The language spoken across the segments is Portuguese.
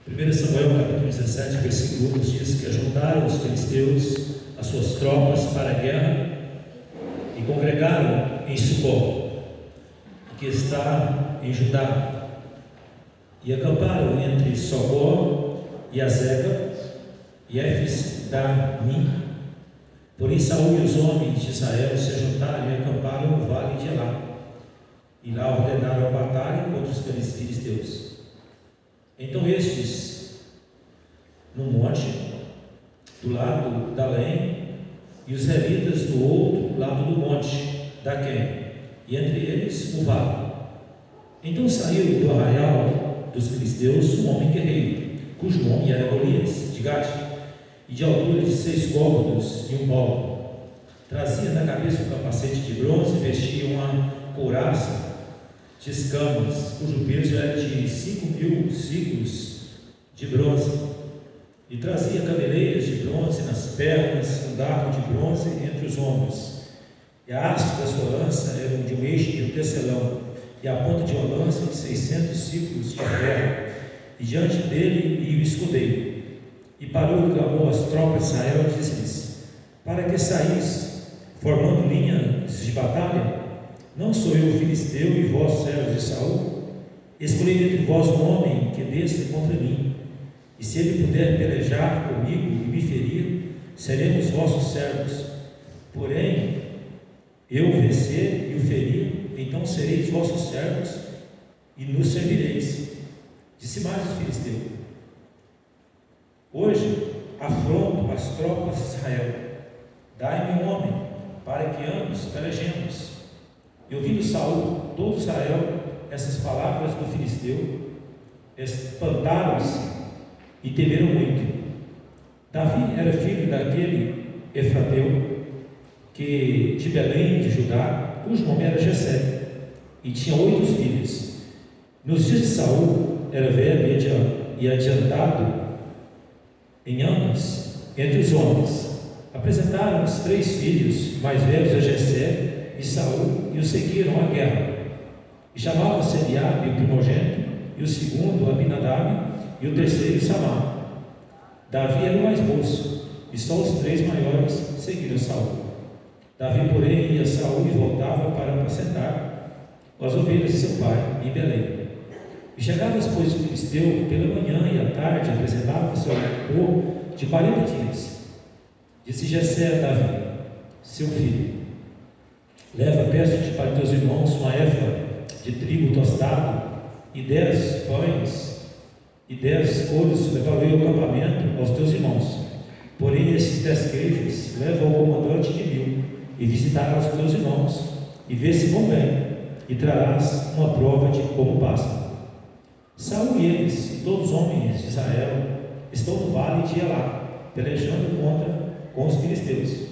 1 Samuel capítulo 17, versículo 1 diz que ajuntaram os filisteus as suas tropas para a guerra e congregaram em Sucó, que está em Judá, e acamparam entre Socó e Azeka e Éfes-Damim. Porém Saul e os homens de Israel se juntaram e acamparam no vale de Elá, e lá ordenaram a batalha contra os filisteus. Então estes, no monte, do lado da lenha, e os israelitas do outro lado do monte, da Quém, e entre eles o vale. Então saiu do arraial dos filisteus um homem guerreiro, cujo nome era Golias, de Gate, e de altura de 6 côvados e 1 palmo. Trazia na cabeça um capacete de bronze, vestia uma couraça de escamas, cujo peso era de 5.000 ciclos de bronze, e trazia cabeleiras de bronze nas pernas, um dardo de bronze entre os ombros, e a haste da sua lança era de um eixo de um tecelão, e a ponta de uma lança de 600 ciclos de ferro, e diante dele ia o escudeiro. E parou e clamou às tropas de Israel e disse-lhes: para que saís, formando linhas de batalha? Não sou eu filisteu e vós servos de Saul? Escolhi entre vós um homem que desça contra mim, e se ele puder pelejar comigo e me ferir, seremos vossos servos. Porém, eu vencer e o ferir, então sereis vossos servos e nos servireis. Disse mais o filisteu: hoje afronto as tropas de Israel, dai-me um homem, para que ambos pelejemos. E ouvindo Saul, todo Israel, essas palavras do filisteu, espantaram-se e temeram muito. Davi era filho daquele Efrateu, que de Belém de Judá, cujo nome era Jessé, e tinha 8 filhos. Nos dias de Saul era velho e adiantado em anos entre os homens. Apresentaram os 3 filhos mais velhos a Jessé e Saul, e o seguiram à guerra. E chamavam-se Eliabe, o primogênito, e o segundo Abinadab, e o terceiro Samá. Davi era o mais moço, e só os 3 maiores seguiram Saul. Davi, porém, ia a Saul e voltava para apacentar as ovelhas de seu pai em Belém. E chegava, pois, o filisteu pela manhã e à tarde, apresentava-se ao povo de 40 dias. Disse Jessé a Davi, seu filho: leva perto para teus irmãos uma éfa de trigo tostado e 10 pães e 10 couros, levarei ao acampamento aos teus irmãos. Porém esses 10 queijos leva ao comandante de 1000, e visitarás os teus irmãos, e vê se vão bem, e trarás uma prova de como passam. Saul e eles, e todos os homens de Israel, estão no vale de Elá, pelejando com os filisteus.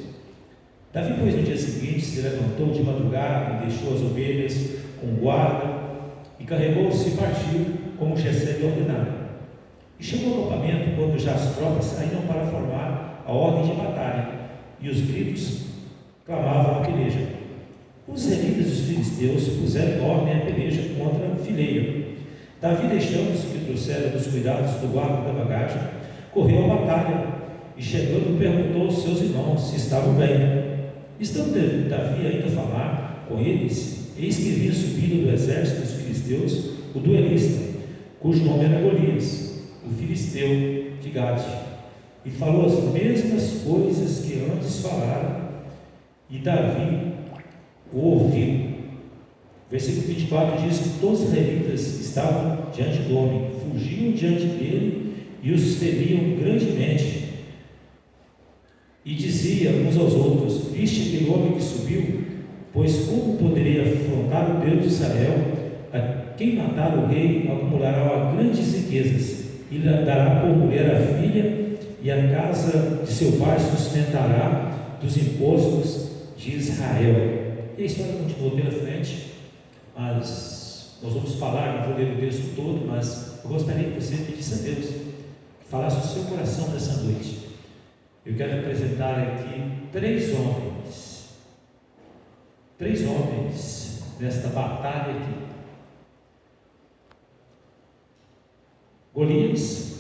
Davi, pois, no dia seguinte se levantou de madrugada e deixou as ovelhas com guarda, e carregou-se e partiu, como Jessé lhe ordenara. E chegou ao acampamento quando já as tropas saíram para formar a ordem de batalha, e os gritos clamavam a peleja. Os israelitas e os filisteus puseram em ordem a peleja contra a fileira. Davi, deixando-se que trouxera dos cuidados do guarda da bagagem, correu à batalha, e chegando perguntou aos seus irmãos se estavam bem. Estando Davi ainda a falar com eles, eis que vinha subindo do exército dos filisteus o duelista, cujo nome era Golias, o filisteu de Gate, e falou as mesmas coisas que antes falara, e Davi o ouviu. Versículo 24 diz que todos os israelitas estavam diante do homem, fugiam diante dele e os temiam grandemente. E dizia uns aos outros: viste aquele homem que subiu? Pois como poderia afrontar o Deus de Israel? A quem matar o rei acumulará grandes riquezas, e lhe dará por mulher a filha, e a casa de seu pai sustentará dos impostos de Israel. E a história continua pela frente, mas nós vamos falar, não vou ler o texto todo, mas eu gostaria que você pedisse a Deus que falasse o seu coração nessa noite. Eu quero apresentar aqui 3 homens nesta batalha aqui: Golias,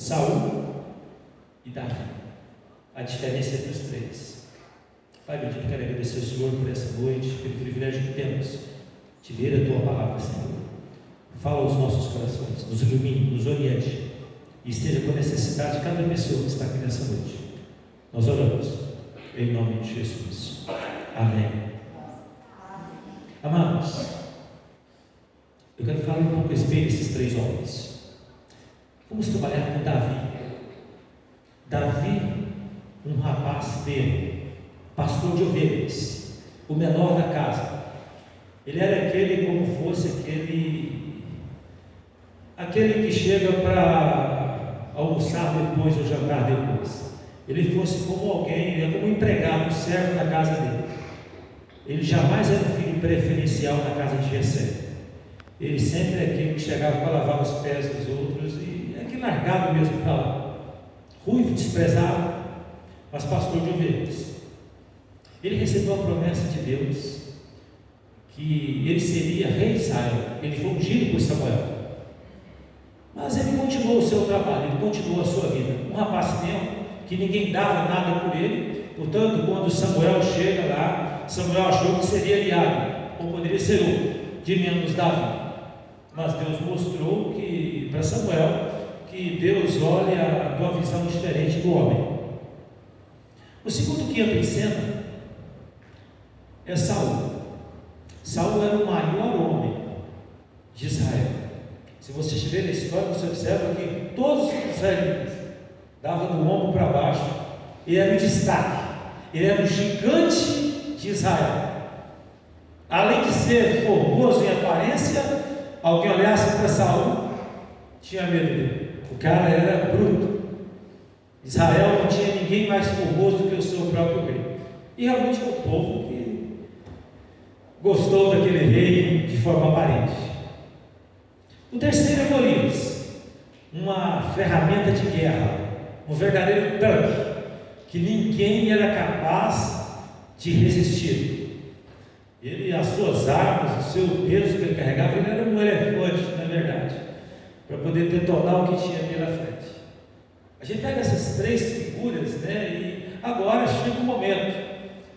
Saul e Davi. A diferença entre os três. Pai bendito, quero agradecer ao Senhor por essa noite, pelo privilégio que temos de ler a Tua palavra, Senhor. Fala aos nossos corações, nos ilumine, nos oriente e esteja com a necessidade de cada pessoa que está aqui nessa noite. Nós oramos em nome de Jesus. Amém. Amados, eu quero falar um pouco a respeito desses três homens. Vamos trabalhar com Davi. Davi, um rapaz teu, pastor de ovelhas, o menor da casa. Ele era aquele, como fosse aquele que chega para almoçar depois ou jantar depois. Ele fosse como alguém, ele era como um empregado, um servo da casa dele. Ele jamais era um filho preferencial na casa de Jessé. Ele sempre é aquele que chegava para lavar os pés dos outros e é aquele largado mesmo para lá. Ruivo, desprezado, mas pastor de ovelhas. Ele recebeu a promessa de Deus que ele seria rei de Israel. Ele foi ungido por Samuel. Mas ele continuou o seu trabalho, ele continuou a sua vida. Um rapaz tempo que ninguém dava nada por ele. Portanto, quando Samuel chega lá, Samuel achou que seria aliado, ou poderia ser outro, de menos Davi. Mas Deus mostrou que, para Samuel, que Deus olha de uma visão diferente do homem. O segundo que entra em cena é Saul. Saul era o maior homem de Israel. Se você estiver na história, você observa que todos os israelitas davam do ombro para baixo. Ele era o destaque, ele era o gigante de Israel. Além de ser formoso em aparência, alguém olhasse para Saul, tinha medo dele. O cara era bruto. Israel não tinha ninguém mais formoso do que o seu próprio rei. E realmente o povo que gostou daquele rei de forma aparente. O terceiro é Golias, uma ferramenta de guerra, um verdadeiro tanque, que ninguém era capaz de resistir. Ele, as suas armas, o seu peso que ele carregava, ele era um elefante, na verdade, para poder detonar o que tinha pela frente. A gente pega essas três figuras, e agora chega o momento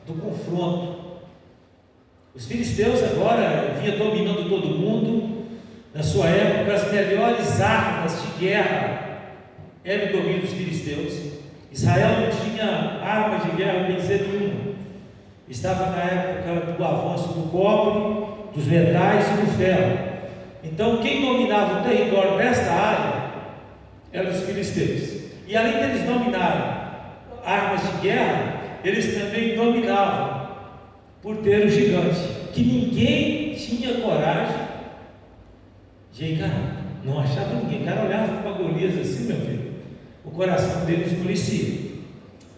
do confronto. Os filisteus agora vinham dominando todo mundo. Na sua época, as melhores armas de guerra eram o domínio dos filisteus. Israel não tinha arma de guerra, bem dizer, nenhuma. Estava na época do avanço do cobre, dos metais e do ferro. Então, quem dominava o território desta área eram os filisteus. E além deles dominarem armas de guerra, eles também dominavam por ter o gigante, que ninguém tinha coragem de encarar. Não achava ninguém. O cara olhava para Golias assim, meu filho, o coração deles esmorecia.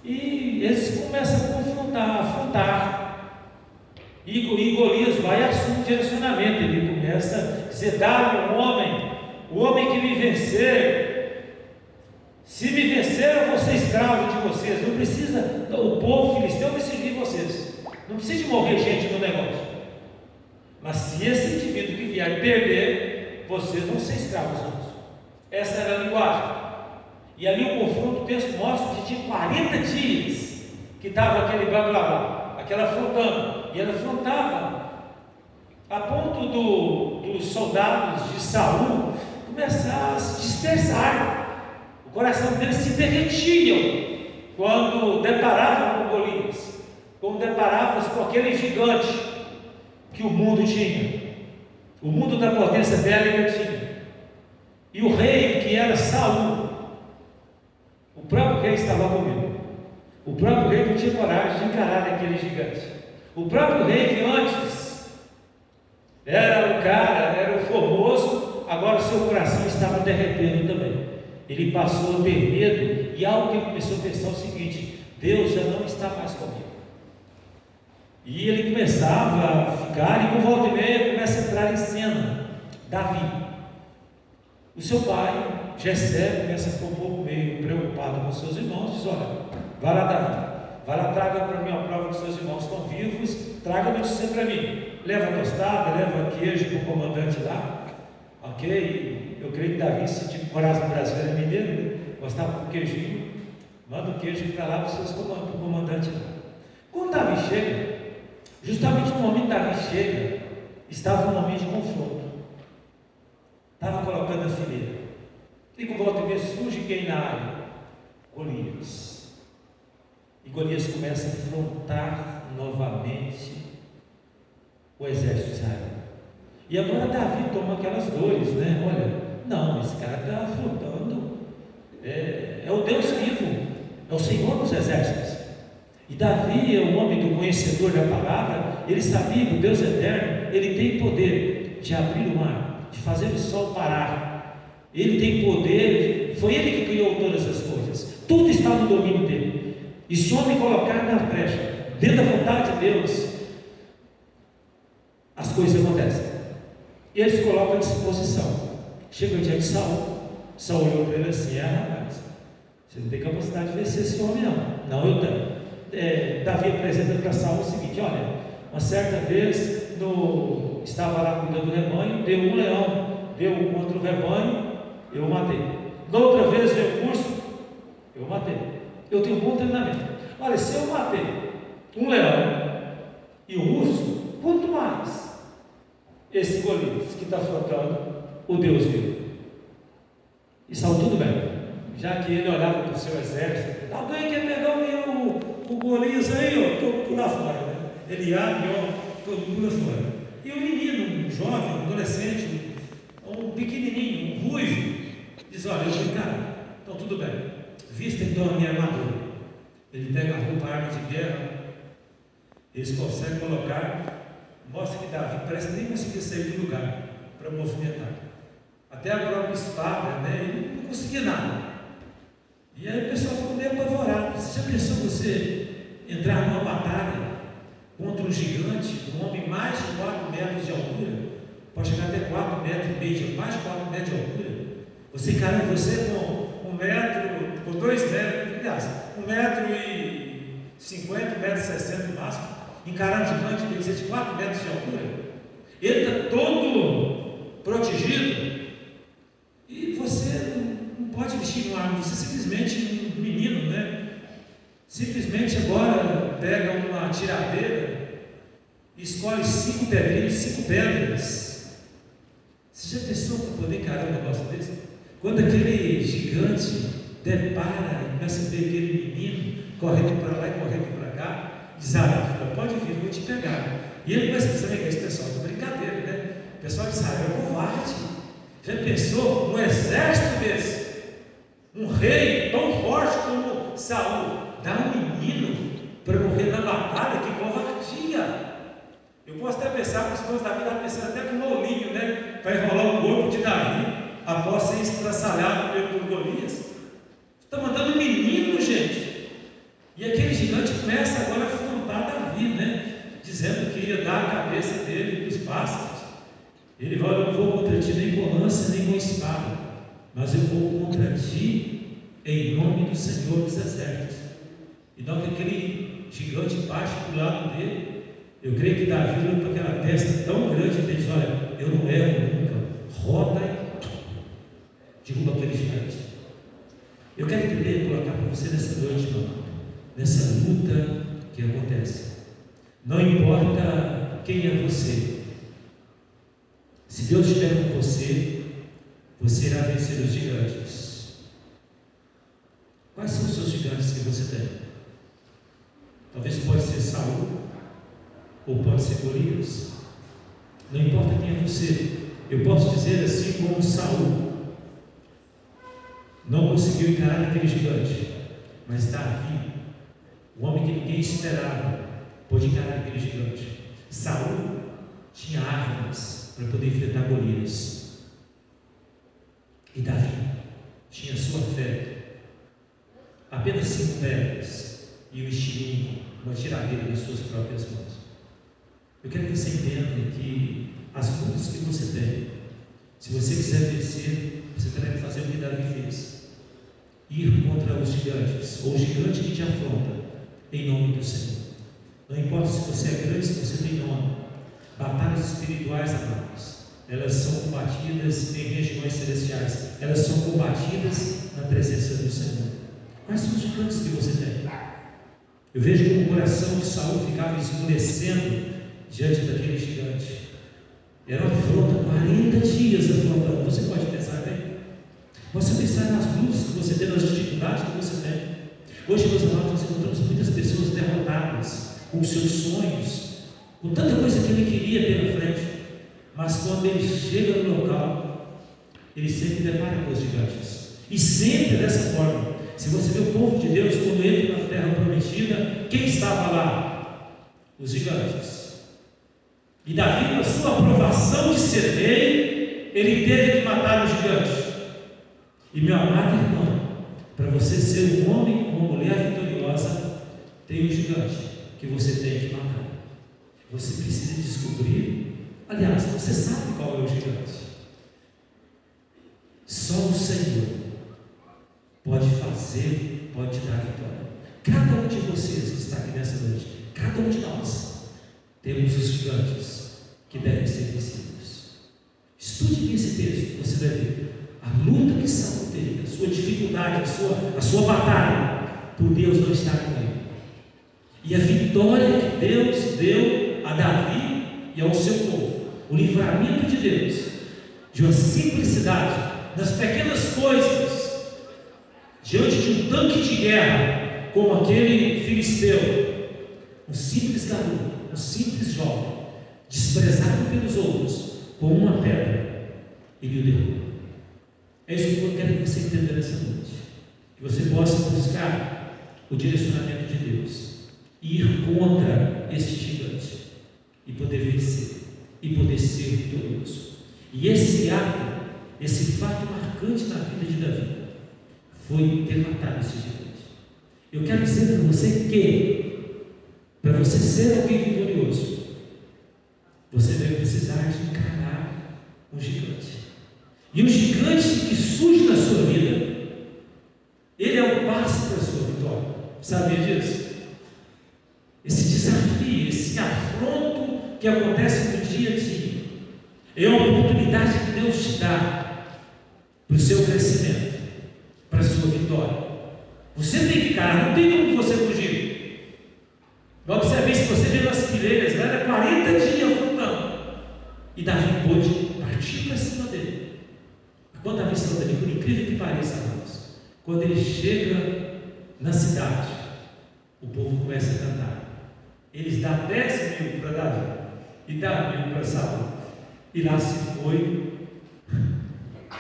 E eles começam a confrontar, a afrontar. E Golias vai e assume o direcionamento. Ele começa a dizer: dá-me um homem, o homem que me vencer. Se me vencer, eu vou ser escravo de vocês. Não precisa, o povo filisteu vai servir vocês. Não precisa de morrer gente no negócio. Mas se esse indivíduo que vier perder, vocês vão ser escravos todos. Essa era a linguagem. E ali o confronto, o texto mostra que tinha 40 dias que estava aquele blá blá blá, aquela afrontando. E ela afrontava a ponto dos soldados de Saul começar a se dispersar. O coração deles se derretiam quando deparavam com Golias, quando deparavam com aquele gigante que o mundo tinha, o mundo da potência bélica tinha. E o rei, que era Saul, o próprio rei estava com medo. O próprio rei não tinha coragem de encarar aquele gigante. O próprio rei, que antes era o cara, era o formoso, agora o seu coração estava derretendo também. Ele passou a ter medo, e algo que ele começou a pensar é o seguinte: Deus já não está mais comigo. E ele começava a ficar, e com volta e meia começa a entrar em cena Davi. O seu pai, Jessé, começa a ficar um pouco meio preocupado com seus irmãos. Diz: olha, vai lá, Davi, vai lá, traga para mim a prova que seus irmãos estão vivos, traga notícia para mim. Leva tostada, leva queijo para o comandante lá. Ok? Eu creio que Davi, se tipo coração brasileiro é mineiro, gostava do queijinho, manda o queijo para lá para os seus comandantes lá. Quando Davi chega, justamente no momento que Davi chega, estava um momento de confronto. Estava colocando a fileira. E com volta e meia surge quem na área? Golias. E Golias começa a afrontar novamente o exército de Israel. E agora Davi toma aquelas dores, né? Olha, não, esse cara está afrontando, é o Deus vivo, é o Senhor dos exércitos. E Davi é um homem do conhecedor da palavra. Ele sabia que o Deus eterno, ele tem poder de abrir o mar, de fazer o sol parar. Ele tem poder, foi ele que criou todas as coisas, tudo está no domínio dele. E se o homem colocar na brecha, dentro da vontade de Deus, as coisas acontecem. E ele se coloca à disposição. Chega o dia de Saul. Saul olhou para ele assim: rapaz, você não tem capacidade de vencer esse homem, não. Não, eu tenho. Davi apresenta para Saul o seguinte: olha, uma certa vez estava lá cuidando do rebanho, deu um leão, deu contra o rebanho, eu o matei. Na outra vez veio um urso, eu o matei. Eu tenho um bom treinamento. Olha, se eu matei um leão e um urso, quanto mais esse Golias que está afrontando o Deus vivo? E Saul, tudo bem, já que ele olhava para o seu exército, alguém quer pegar o Golias aí, ó, todo mundo lá fora, né? Ele abre, ó, todo mundo lá fora. E o menino, um jovem, um adolescente, um pequenininho, um ruivo, diz: olha, eu falei, cara, então tudo bem, vista então a minha armadura. Ele pega a roupa, a arma de guerra, eles conseguem colocar, mostra que Davi parece que nem conseguia sair do lugar para movimentar. Até a própria espada, né? Ele não conseguia nada. E aí o pessoal ficou meio apavorado. Você já pensou você entrar numa batalha contra um gigante, um homem mais de 4 metros de altura, pode chegar até 4 metros e meio, mais de 4 metros de altura? Você encarando você com 1 metro, com 2 metros, aliás, 1,50 metros, 1,60 m no máximo, encarando um gigante que precisa de 4 metros de altura. Ele está todo protegido. E você não pode vestir uma arma, você simplesmente um menino, né? Simplesmente agora pega uma tiradeira e escolhe 5 pedrinhas, 5 pedras. Você já pensou para poder encarar um negócio desse? Quando aquele gigante depara e começa a ver aquele menino correndo para lá e correndo para cá, diz: pode vir, eu vou te pegar. E ele começa a dizer: esse pessoal é brincadeira, né? O pessoal de Israel é covarde. Já pensou um exército desse? Um rei tão forte como Saul dá um menino para morrer na batalha? Que covardia! Eu posso até pensar que os fãs da vida estavam pensando até com um molinho, né? Para enrolar o corpo de Davi após ser estraçalhado por Golias. Está mandando um menino, gente. E aquele gigante começa agora a afrontar Davi, né? Dizendo que ia dar a cabeça dele para os pássaros. Ele vai: eu não vou contra ti nem com lança nem com espada, mas eu vou contra ti em nome do Senhor dos exércitos. E não que aquele gigante baixe do lado dele, eu creio que Davi olhou para aquela testa tão grande e diz: olha, eu não erro nunca, roda e derruba aquele gigante. Eu quero primeiro colocar para você nessa noite, irmão, nessa luta que acontece. Não importa quem é você, se Deus estiver com você, você irá vencer os gigantes. Quais são os seus gigantes que você tem? Talvez pode ser Saul, ou pode ser Golias. Não importa quem é você. Eu posso dizer assim como Saul não conseguiu encarar aquele gigante, mas Davi, o homem que ninguém esperava, pôde encarar aquele gigante. Saul tinha armas para poder enfrentar Golias, e Davi tinha sua fé, apenas 5 pedras e um estilingue, uma tiradeira nas suas próprias mãos. Eu quero que você entenda que as lutas que você tem, se você quiser vencer, você terá que fazer o que Davi fez: ir contra os gigantes, ou o gigante que te afronta, em nome do Senhor. Não importa se você é grande, se você tem nome. Batalhas espirituais, amados, elas são combatidas em regiões celestiais, elas são combatidas na presença do Senhor. Quais são os gigantes que você tem? Eu vejo como o coração de Saul ficava esmorecendo diante daquele gigante. Era uma afronta, 40 dias afrontando. Você pode pensar bem? Você pensar nas lutas que você tem, nas dificuldades que você tem. Hoje, meus amados, nós encontramos muitas pessoas derrotadas com seus sonhos, com tanta coisa que ele queria pela frente, mas quando ele chega no local, ele sempre depara com os gigantes. E sempre dessa forma. Se você vê o povo de Deus, quando entra na terra prometida, quem estava lá? Os gigantes. E Davi, na sua aprovação de ser rei, ele teve que matar os gigantes. E meu amado irmão, para você ser um homem ou uma mulher vitoriosa, tem um gigante que você tem que matar. Você precisa descobrir. Aliás, você sabe qual é o gigante. Só o Senhor pode fazer, pode te dar vitória. Cada um de vocês que está aqui nessa noite, cada um de nós, temos os gigantes que devem ser vencidos. Estude bem esse texto, você vai ver a luta que Saul teve, a sua dificuldade, a sua batalha, por Deus não estar com ele. E a vitória que Deus deu a Davi e ao seu povo, o livramento de Deus, de uma simplicidade, nas pequenas coisas, diante de um tanque de guerra, como aquele filisteu, um simples garoto, um simples jovem, desprezado pelos outros, com uma pedra, ele o derrubou. É isso que eu quero que você entenda nessa noite, que você possa buscar o direcionamento de Deus, e ir contra este gigante, e poder vencer, e poder ser vitorioso. E esse ato, esse fato marcante na vida de Davi, foi ter matado esse gigante. Eu quero dizer para você que, para você ser alguém vitorioso, você vai precisar de encarar um gigante. E o gigante que surge na sua vida, ele é o passo para a sua vitória. Sabia disso? Esse desafio, esse afronto que acontece no dia a dia, é uma oportunidade que Deus te dá para o seu crescimento, para a sua vitória. Você tem que encarar, não tem como você fugir. Observe, se você vê nas fileiras, era 40 dias afrontando, e Davi pôde partir para cima dele. Quando Davi saiu dali, por incrível que pareça, amados, quando ele chega na cidade, o povo começa a cantar. Eles dão 10.000 para Davi e dá 1.000 para Saul, e lá se foi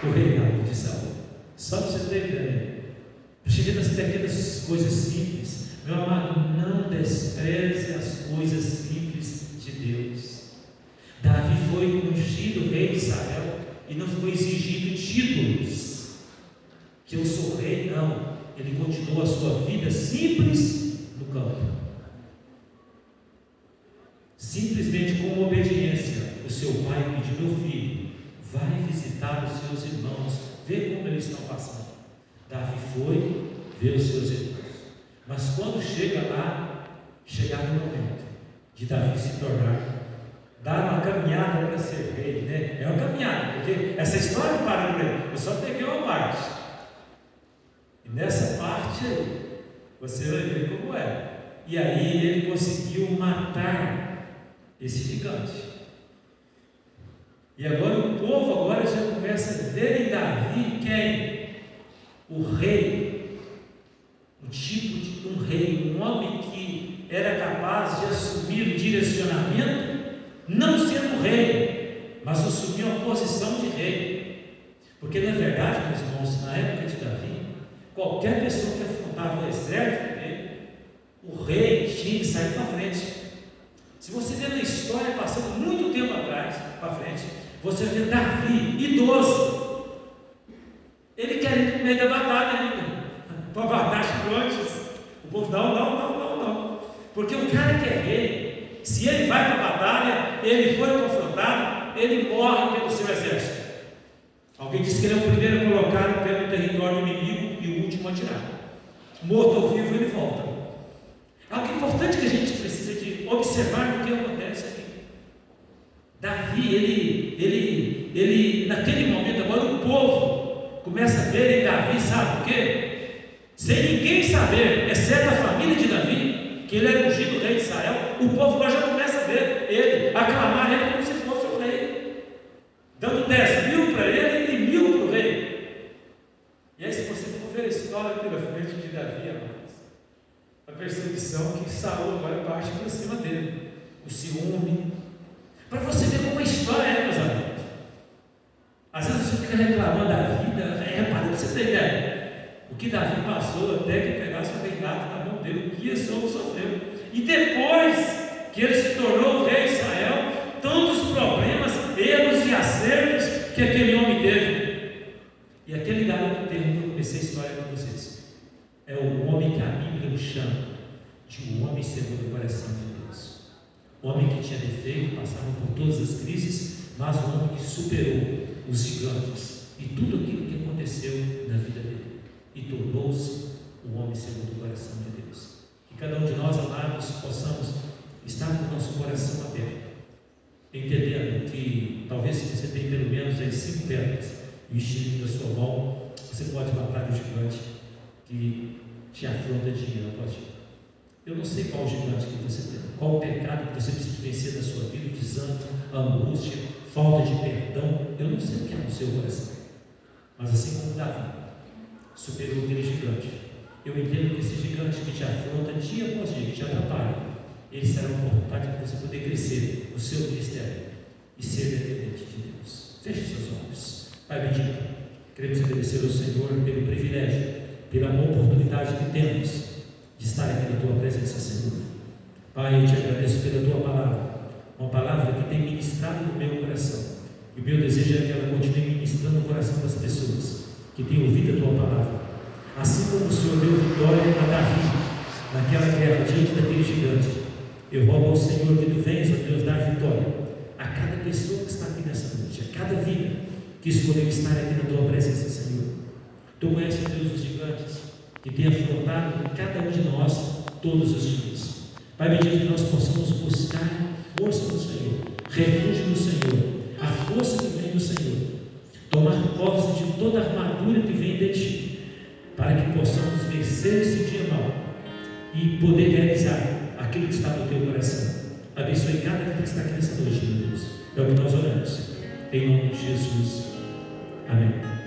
o reinado de Saul. Só para você ter ideia, cheguei nas pequenas coisas simples. Meu amado, não despreze as coisas simples de Deus. Davi foi ungido rei de Israel e não foi exigido títulos, que eu sou rei, não. Ele continuou a sua vida simples no campo, simplesmente com obediência. O seu pai pediu: meu filho, vai visitar os seus irmãos, vê como eles estão passando. Davi foi ver os seus irmãos, mas quando chega lá, chegava o momento de Davi se tornar, dar uma caminhada para ser rei, né? É uma caminhada, porque essa história não para por aí. Eu só peguei uma parte, e nessa parte aí, você vai ver como é. E aí ele conseguiu matar esse gigante. E agora o povo já começa a ver em Davi quem? O rei, um tipo de um rei, um homem que era capaz de assumir o direcionamento, não sendo rei, mas assumir uma posição de rei. Porque na verdade, meus irmãos, na época de Davi, qualquer pessoa que afrontava o exército dele, o rei tinha que sair para frente. Se você vê na história, passando muito tempo atrás, para frente, você vê Davi, idoso, ele querendo ir no meio da batalha ainda, para matar gigantes. O povo, não. Porque o cara que é rei, se ele vai para a batalha, ele foi confrontado, ele morre pelo seu exército. Alguém disse que ele é o primeiro colocado pelo território inimigo e o último a tirar. Morto ou vivo, ele volta. Algo importante que a gente precisa de observar no que acontece aqui. Davi, ele ele naquele momento, agora o povo começa a ver em Davi, sabe o quê? Sem ninguém saber, exceto a família de Davi, que ele era ungido rei de Israel, o povo agora já começa a ver ele, aclamar ele como se fosse o rei, dando 10.000 para ele e 1.000 para o rei. E aí, se você for ver a história pela frente de Davi, amados, a perseguição que Saul agora parte para cima dele, o ciúme, para você ver como a história é, meus amigos. Às vezes você fica reclamando da vida, repara para você ter ideia. O que Davi passou até que pegasse o reinado na mão dele, o que esse homem sofreu. E depois que ele se tornou o rei de Israel, tantos problemas, erros e acertos que aquele homem teve. E aquele garoto teve, que eu comecei a história com vocês, é o homem que a Bíblia o chama de um homem segundo o coração de Deus. Um homem que tinha defeito, passava por todas as crises, mas um homem que superou os gigantes e tudo aquilo que aconteceu na vida dele e tornou-se um homem segundo o coração de Deus. Que cada um de nós, amados, possamos estar com o nosso coração aberto, entendendo que talvez se você tem pelo menos aí 5 pedras e o estímulo da sua mão, você pode matar o gigante que te afronta dia após dia. Eu não sei qual o gigante que você tem, qual o pecado que você precisa vencer na sua vida, o desânimo, a angústia, falta de perdão. Eu não sei o que é no seu coração, mas assim como Davi superou aquele gigante, eu entendo que esse gigante que te afronta dia após dia, que te atrapalha, ele será uma oportunidade para você poder crescer no seu ministério e ser dependente de Deus. Feche seus olhos. Pai bendito, queremos agradecer ao Senhor pelo privilégio, pela oportunidade que temos de estar aqui na Tua presença, Senhor. Pai, eu te agradeço pela Tua palavra, uma palavra que tem ministrado no meu coração, e o meu desejo é que ela continue ministrando no coração das pessoas que têm ouvido a Tua palavra. Assim como o Senhor deu vitória a Davi naquela guerra diante daquele gigante, eu rogo ao Senhor que Tu venhas, ó Deus, dar vitória a cada pessoa que está aqui nessa noite, a cada vida que escolheu estar aqui na Tua presença, Senhor. Tu conheces, Deus, os gigantes que tem afrontado cada um de nós todos os dias. Pai, bendito, que nós possamos buscar força no Senhor, refúgio no Senhor, a força que vem do Senhor, tomar posse de toda a armadura que vem de Ti, para que possamos vencer esse dia mau e poder realizar aquilo que está no Teu coração. Abençoe cada vida que está aqui nessa noite, meu Deus. É o que nós oramos, em nome de Jesus. Amém.